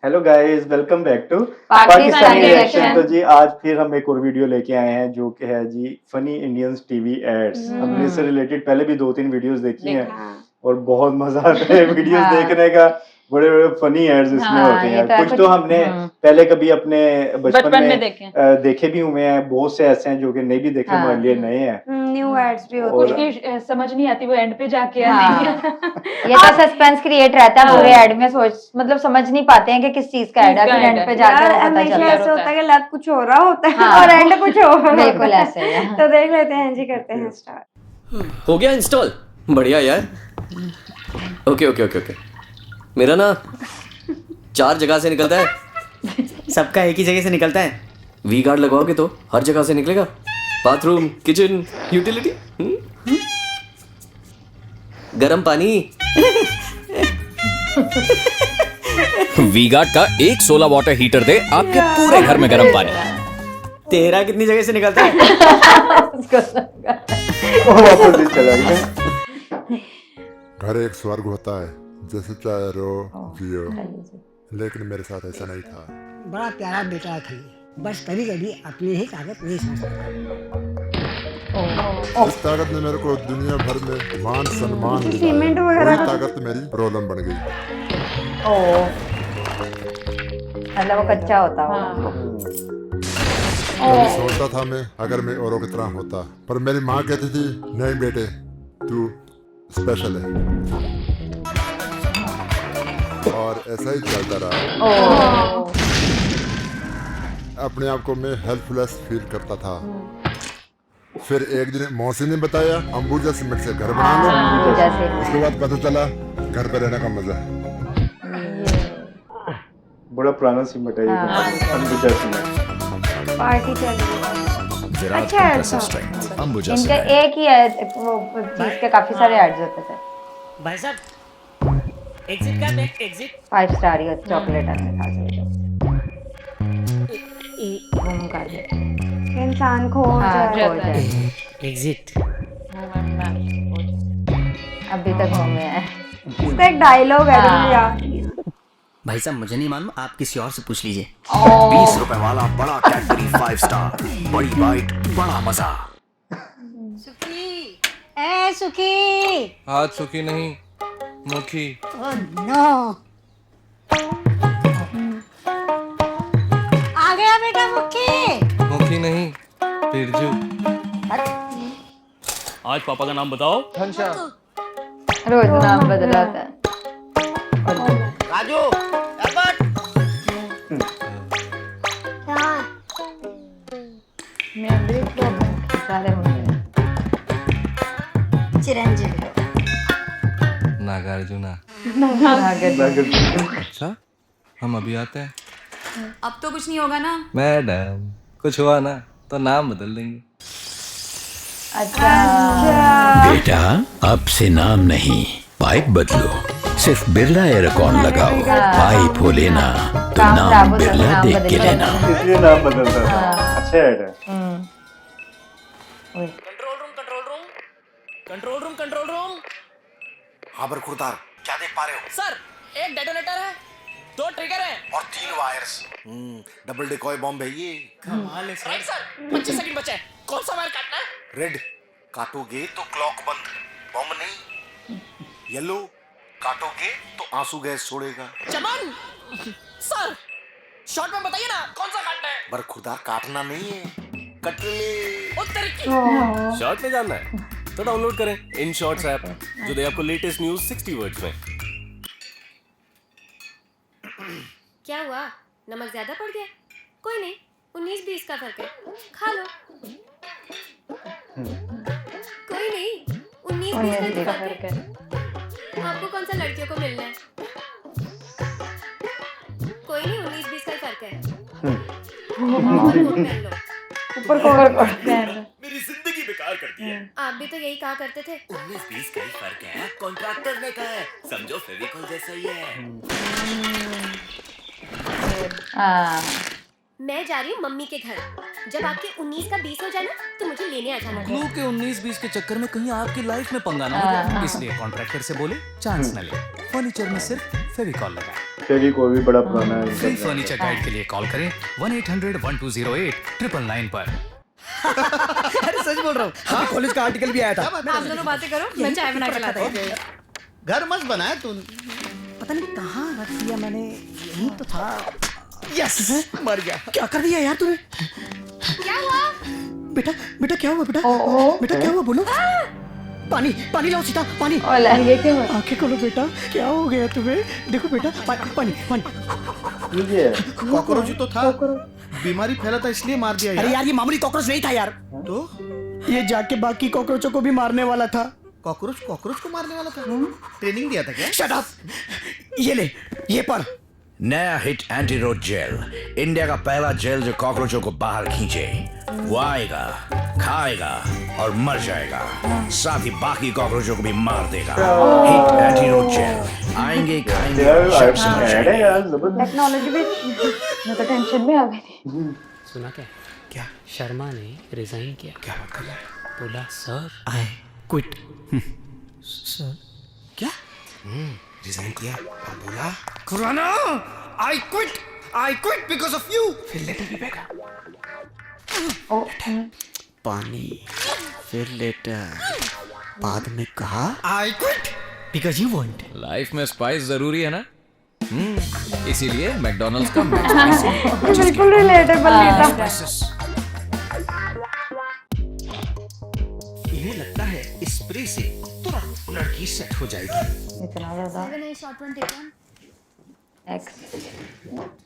Hello guys, welcome back to Pakistani Pakistani reaction. Reaction. तो जी आज फिर हम एक और वीडियो लेके आए हैं जो कि है जी फनी इंडियंस टीवी एड्स। हमने इससे रिलेटेड पहले भी 2-3 वीडियोस देखी हैं और बहुत मजा आता है वीडियोस हाँ। देखने का। बड़े-बड़े फनी एड्स इसमें हाँ, होते ये हैं। तो है, कुछ कुछ तो हमने पहले कभी अपने बचपन बचपन में में देखे हैं। देखे भी हुए हैं, बहुत से ऐसे हैं जो कि नहीं भी देखे, हमारे लिए नए हैं। न्यू एड्स भी होते कुछ और की समझ नहीं आती वो एंड पे जाके या हाँ। नहीं। ये तो सस्पेंस क्रिएट रहता है पूरे हाँ। ऐड में, सोच मतलब समझ नहीं पाते हैं कि किस चीज का ऐड है, किसका फिर ad एंड है। पे जाकर यार वो पता हमेशा चलता ऐसे है। होता है कि लग कुछ हो रहा होता है हाँ। और एंड कुछ और बिल्कुल ऐसे ही है। तो देख लेते हैं जी, करते हैं स्टार्ट। हो गया इंस्टॉल? बढ़िया यार। Okay okay okay okay. मेरा ना 4 जगह से निकलता है। सबका एक ही जगह से निकलता है। वी गार्ड लगवाओगे तो हर जगह से निकलेगा। Bathroom, kitchen, utility. गरम पानी। वी गार्ड का एक 16 वाटर हीटर दे आपके पूरे घर में गर्म पानी। तेरा कितनी जगह से निकलता है? वो वापस ही चला गया। घर एक स्वर्ग होता है, जैसे चाहे रो जियो, लेकिन मेरे साथ ऐसा नहीं था। बड़ा प्यारा बेटा है खली, बस कभी कभी अपनी ही ताकत नहीं समझता। इस ताकत ने मेरे को दुनिया भर में मान सम्मान सीमेंट दिलाया। वगैरह वही ताकत मेरी प्रॉब्लम बन गई। मतलब वो कच्चा होता हाँ। होगा। कभी सोचता था मैं अगर मैं औरों की तरह होता, पर मेरी माँ कहती थी नहीं बेटे, तू स्पेशल है। और ऐसा ही चलता रहा। अपने आप को मैं हेल्पलेस फील करता था। फिर एक दिन मौसी ने बताया अंबुजा सीमेंट से घर बना लो। जैसे उसके बाद पता चला घर पे रहने का मजा है। बड़ा पुराना सीमेंट है ये, अंबुजा सीमेंट। पार्टी चल रही है। विराट अच्छा कंप्रेसर ऐसा। स्ट्रेंथ अंबुजा इनके एक ही है, वो चीज के काफी सारे एड्स होते थे। भाई साहब एग्जिट का देख, एग्जिट 5 स्टार ही चॉकलेट है खा सकते हो। घूम कर दे। इंसान खो हाँ, जाए। खो जाए। एग्जिट। अभी तक घूमे हैं। इसका एक डायलॉग है जो हाँ। मुझे याद नहीं है। भाई साहब मुझे नहीं मालूम, आप किसी और से पूछ लीजिए। 20 रुपए वाला बड़ा कैडबरी 5 स्टार, बड़ी बाइट, बड़ा मजा। सुखी, ए सुखी। हाथ सुखी नहीं, मुखी। Oh no. आ गया बेटा मुखी। मुखी नहीं, बिरजू। आज पापा का नाम बताओ। घनश्याम। रोज नाम बदला होता है। राजू, एबट। सारे होंगे। चिरंजीवी। नागार्जुना। अगर अच्छा, हम अभी आते हैं। अब तो कुछ नहीं होगा ना। मैडम, कुछ हुआ ना तो नाम बदल देंगे। अच्छा बेटा अब से नाम नहीं, पाइप बदलो। सिर्फ बिरला एयरकॉन लगाओ, पाइप हो लेना तो काम नाम खराब हो जाता, बिरला नाम देख बदल के जाता लेना। है। इसलिए नाम बदलता था। अच्छा ऐड है। Control room control room control room control room. हाँ बरखुरदार, क्या देख पा रहे हो? सर एक डेटोनेटर है, 2 ट्रिगर है और 3 वायर्स। डबल डिकॉय बॉम्ब है ये। कमाल है राइट सर। 25 सेकंड बचे हैं। कौन सा वायर काटना है? रेड काटोगे तो क्लॉक बंद, बॉम्ब नहीं। येलो काटोगे तो आंसू गैस छोड़ेगा। चमन सर, शॉर्ट में बताइए ना कौन सा काटना है? बरखुरदार काटना नहीं है, कटले। उत्तर की शॉर्ट में जानना है तो डाउनलोड करें इन शॉर्ट्स ऐप, जो दे आपको लेटेस्ट न्यूज 60 वर्ड्स में। क्या हुआ? नमक ज्यादा पड़ गया? कोई नहीं, 19-20 का फर्क है, खा लो। कोई नहीं, 19-20 का फर्क है। आपको कौन सा लड़कियों को मिलना है? कोई नहीं, 19-20 का फर्क है। और कोट पहन लो। ऊपर कोट पहन लो। मेरी जिंदगी बेकार कर दी है। आप भी तो यही कहा करते थे। 19-20 का ही फर्क है, कॉन्ट्रैक्टर ने कहा है, समझो फेविकॉल जैसा ही है। हाँ मैं जा रही हूँ मम्मी के घर। जब आपके 19 का 20 हो जाए ना तो मुझे लेने आ जाना। क्लू के 19-20 के चक्कर में कहीं आपकी लाइफ में पंगा ना हो जाए, इसलिए कॉन्ट्रैक्टर से बोले चांस न ले। फर्नीचर में सिर्फ फेविकॉल लगाएं। फेविकॉल भी बड़ा पुराना है फ्री फर्नीचर गाइड के लिए कॉल करें 1-800-1208 999 पर। अरे सच बोल रहा हूँ, अभी कॉलेज का आर्टिकल भी आया था। आप दोनों बातें करो, मैं चाय बना के लाती हूँ। घर मस्त बनाया तूने। पता नहीं कहाँ रख दिया मैंने, यही तो था। यस, मर गया। क्या कर दिया यार तूने? क्या हुआ? बेटा बेटा क्या हुआ बेटा? बेटा क्या हुआ बोलो? पानी पानी लाओ सीता, पानी। ये क्या हुआ? आंखें खोलो बेटा, क्या हो गया तुम्हें? देखो बेटा, पानी पानी। कॉकरोच तो था, बीमारी फैला था इसलिए मार दिया। अरे यार ये मामूली कॉकरोच नहीं था यार, तो ये जाके बाकी कॉकरोचों को भी मारने वाला था। कॉकरोच को मारने वाला था? ट्रेनिंग दिया था क्या? शट अप, ये ले, ये पढ़। नया हिट एंटीरोड जेल, इंडिया का पहला जेल जो कॉकरोचों को बाहर खींचे। वो आएगा, खाएगा और मर जाएगा, साथ ही बाकी कॉकरोचों को भी मार देगा। हिट एंटीरोड जेल, आएंगे खाएंगे और जब से मर जाएंगे। टेक्नोलॉजी भी, मैं तो टेंशन में आ गई थी। सुना क्या शर्मा ने रिजाइन किया। क्या बात कर रहा है? बोला सर आई क्विट। सर क्या? रिजाइन किया और बोला Khurana I quit because of you. फिर लेटर भी भेजा। पानी, फिर लेटर, बाद में कहा I quit because you want. Life में स्पाइस जरूरी है ना, इसीलिए मैकडॉनल्ड्स का बिल्कुल रिलेटेबल नहीं था। इन्हें लगता है स्प्रे से तुरंत लड़की सेट हो जाएगी। इतना ज्यादा एक्स,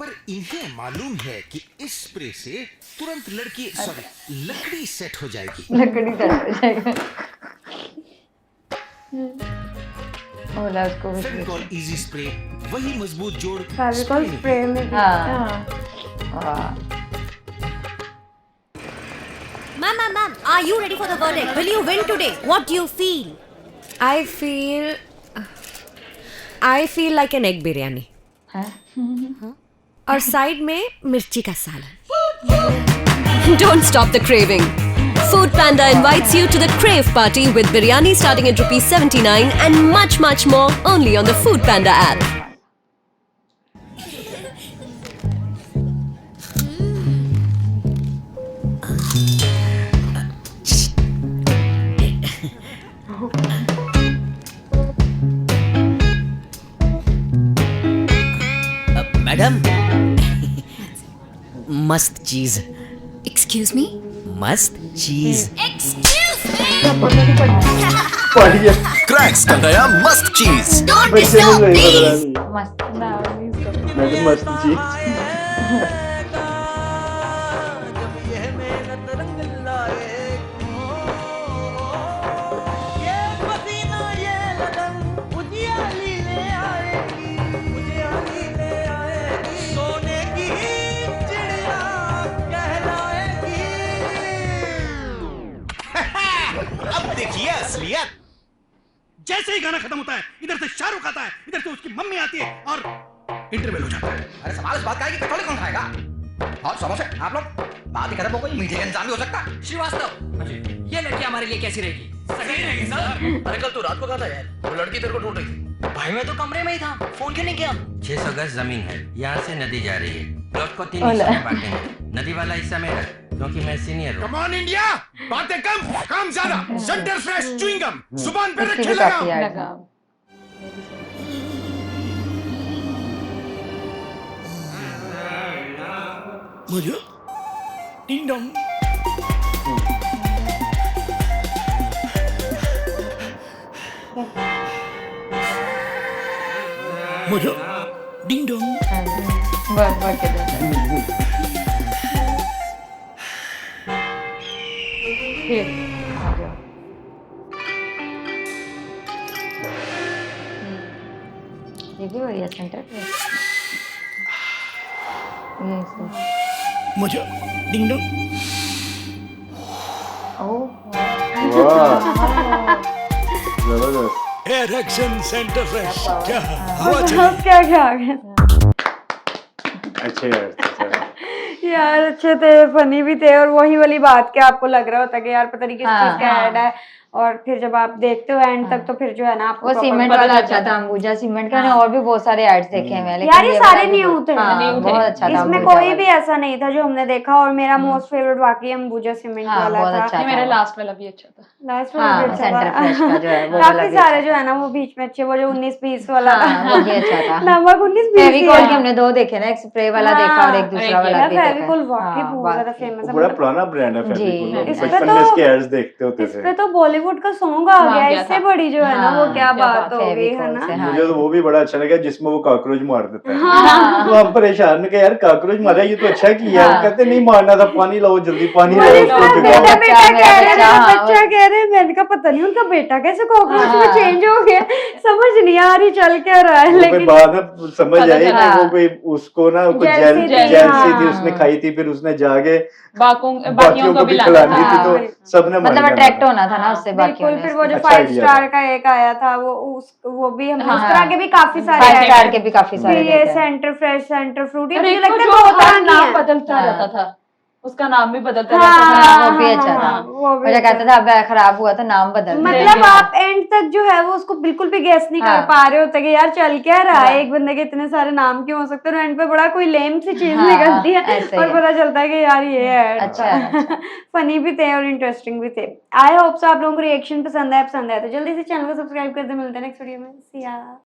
पर इन्हें मालूम है कि इस स्प्रे से तुरंत लकड़ी सेट हो जाएगी। लकड़ी सेट हो जाएगा। बोला उसको फेविकॉल इजी स्प्रे, वही मजबूत जोड़। फेविकॉल स्प्रे में भी। Ma'am, are you ready for the verdict? Will you win today? What do you feel? I feel like an egg biryani. और साइड में मिर्ची का सालन। Don't stop the craving. Food Panda invites you to the Crave Party with biryani starting at ₹79 and much more only on the Food Panda app. Madam, मस्त चीज। Excuse me? मस्त चीज। Cracks का नया मस्त चीज। मस्त चीज। देखिए असलियत। जैसे ही गाना खत्म होता है, इधर से शाहरुख आता है, इधर से उसकी मम्मी आती है और इंटरवल हो जाता है। अरे सवाल इस बात का है कि कटोरे कौन खाएगा? और समोसे आप लोग बात ही खत्म हो गई, मीठे का इंतजाम भी हो सकता है। श्रीवास्तव, ये लड़की हमारे लिए कैसी रहेगी? सही रहेगी सर। अरे कल तू रात को कहा था यार, वो लड़की तेरे को ढूंढ रही थी। भाई मैं तो कमरे में ही था, फोन क्यों नहीं किया? 600 गज जमीन है, यहाँ से नदी जा रही है। प्लॉट को 3 हिस्सों में बांटेंगे, नदी वाला हिस्सा मेरा क्योंकि मैं सीनियर हूँ। कम ऑन इंडिया, बातें कम, काम ज्यादा। सेंटर फ्रेश च्युइंगम जुबान पे रखे लगाम। मुझे डिंग डोंग। मुझे डिंग डोंग। फिर आ जाओ। ये भी बढ़िया सेंटर पे। मुझे डिंग डोंग। जबरदस्त। Erection centre fresh. क्या क्या आ गया? अच्छे यार, यार अच्छे थे, फनी भी थे, और वही वाली बात क्या आपको लग रहा होता कि यार पता नहीं किस चीज का ऐड है और फिर जब आप देखते हो एंड तक तो फिर जो है ना आपको वो proper सीमेंट पता वाला लग अच्छा जाता था, है। अंबुजा सीमेंट का। मैंने और भी बहुत सारे एड्स देखे हैं मैंने, यार ये वाला सारे भी न्यू थे, बहुत अच्छा था इसमें अंबुजा कोई वाला। भी ऐसा नहीं था जो हमने देखा। और मेरा मोस्ट फेवरेट वाकई अंबुजा सीमेंट वाला बहुत था। अच्छा था मेरा वो। लास्ट वाला भी अच्छा था। लास्ट वाला भी अच्छा सेंटर था। फ्रेश का जो है वो वाला काफी भी सारे अच्छा जो है ना वो बीच में अच्छे, वो जो 19-20 वाला वो भी अच्छा था। नमक 19-20 फेविकोल के हमने 2 देखे ना, एक स्प्रे वाला देखा और एक दूसरा वाला भी देखा। फेविकोल वाकई बहुत ज्यादा फेमस है। बड़ा पुराना ब्रांड है फेविकोल, इस पे बचपन तो- में इसके एड्स देखते होते इस थे। पे तो बॉलीवुड का सॉन्ग आ गया, इससे बड़ी जो है ना वो क्या बात हो गई है ना। मुझे तो वो भी बड़ा अच्छा लगा जिसमें वो कॉकरोच मार देता है। तो हम परेशान में यार कॉकरोच मारा, ये तो अच्छा किया। वो कहते नहीं मारना था, पानी लाओ जल्दी, पानी लाओ उसको मेरा जगाओ। बेटा कह रहे हैं, बच्चा कह रहे हैं, मैंने कहा पता नहीं उनका बेटा कैसे कॉकरोच में चेंज हो गया, समझ नहीं आ रही चल क्या रहा है। वो फिर लेकिन बाद में समझ आई कि वो कोई उसको ना कुछ जेलसी थी, जेलसी थी, हाँ। उसने खाई थी, फिर उसने जाके बाकियों को भी खिलानी थी, तो सबने मतलब अट्रैक्ट होना था ना उससे बाकियों बिल्कुल। ने। फिर वो जो अच्छा 5 idea स्टार का एक आया था वो भी हमने उस हाँ। तरह के भी काफी सारे 5 add स्टार हैं। के भी काफी सारे फिर ये देखे हैं। सेंटर फ्रेश, सेंटर फ्रूट, ये और मुझे एक लगता है जो बहुत तरह की नाम हैं। बदलता रहता था, उसका नाम भी बदलता हाँ, रहता था। वो भी अच्छा था। वो भी मुझे अच्छा कहता था अब खराब हुआ था नाम बदल दे। मतलब आप एंड तक जो है वो उसको बिल्कुल भी गेस नहीं कर पा रहे होते कि यार चल क्या रहा है, एक बंदे के इतने सारे नाम क्यों हो सकते हैं, और एंड पे बड़ा कोई लेम सी चीज निकलती है ऐसे और ही पता चलता है कि यार ये है अच्छा फनी भी थे और इंटरेस्टिंग भी थे। आई होप सो आप लोगों को रिएक्शन पसंद आया तो जल्दी से चैनल को सब्सक्राइब कर दे। मिलते हैं नेक्स्ट वीडियो में। See ya।